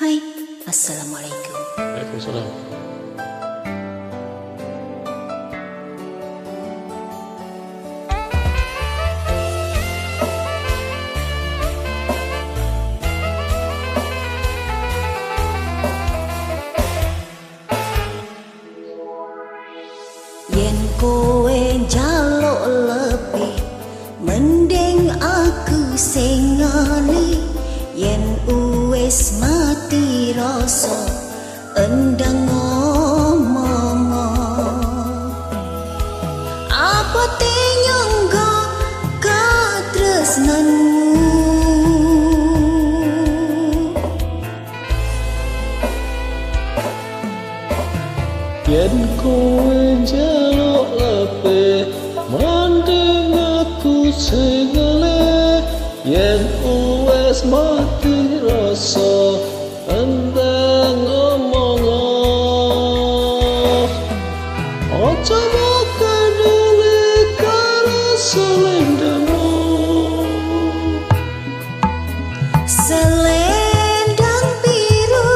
Hai, Assalamualaikum. Waalaikumsalam. Yen kowe njaluk lebih, mending aku sing ngali. Yen wis mati rasa, endang ngomong. Apa te nyangga katresnanmu? Yen kowe njaluk lebih, mending aku sing ngali. Yen wis mati rasa, endang ngomong. Ojo peduli karo selendangmu. Selendang biru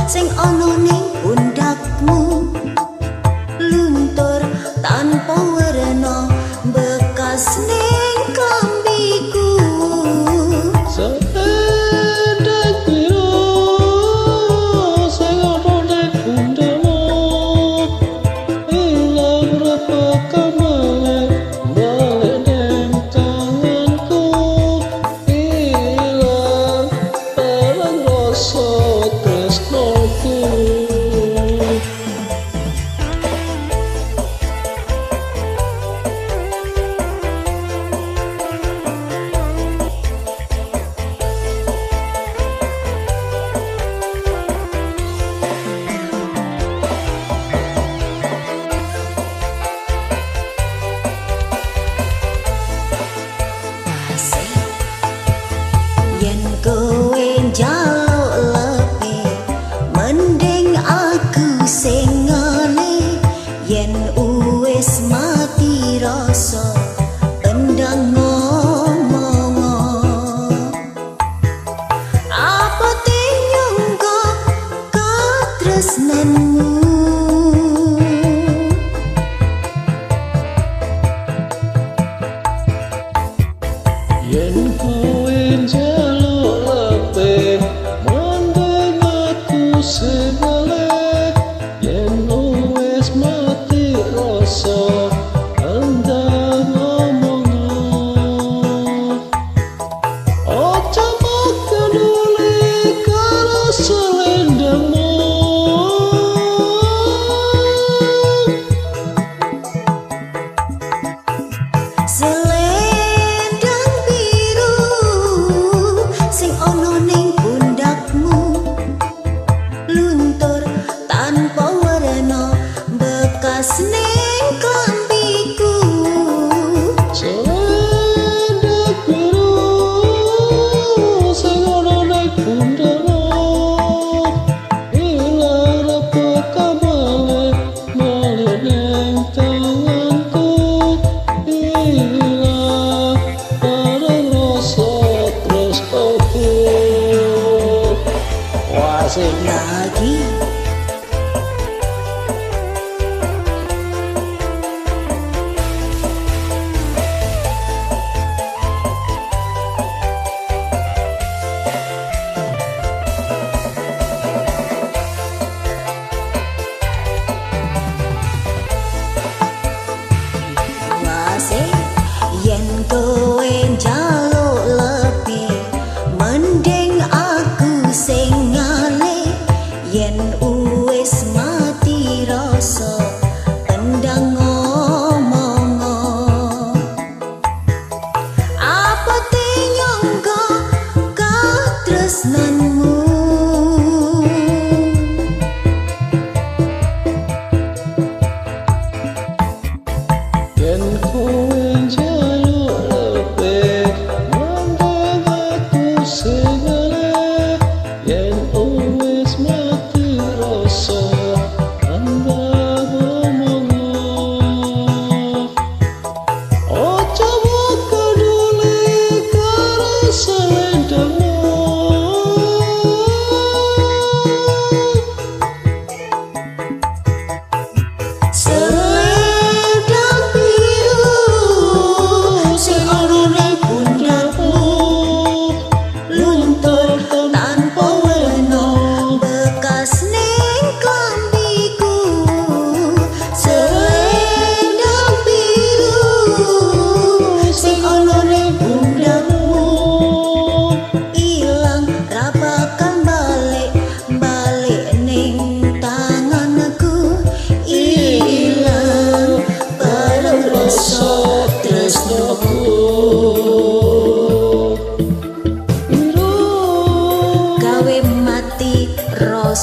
sing ana ning pundakmu, luntur tanpa werna, bekas ning klambiku. Selendang biru sing ana ning pundakmu, ilang repek balik ning tanganku. Ilang barang rasa tresnoku. Yen kowe njaluk lebih, mending aku sing ngali. Yen wis mati rasa, endang ngomong. Apa te nyangga katresnanmu? Yen kowe njaluk lebih, mending aku sing ngali. Yen wis mati rasa, endang ngomong. Ojo peduli karo selendangmu. Selendang biru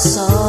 rasa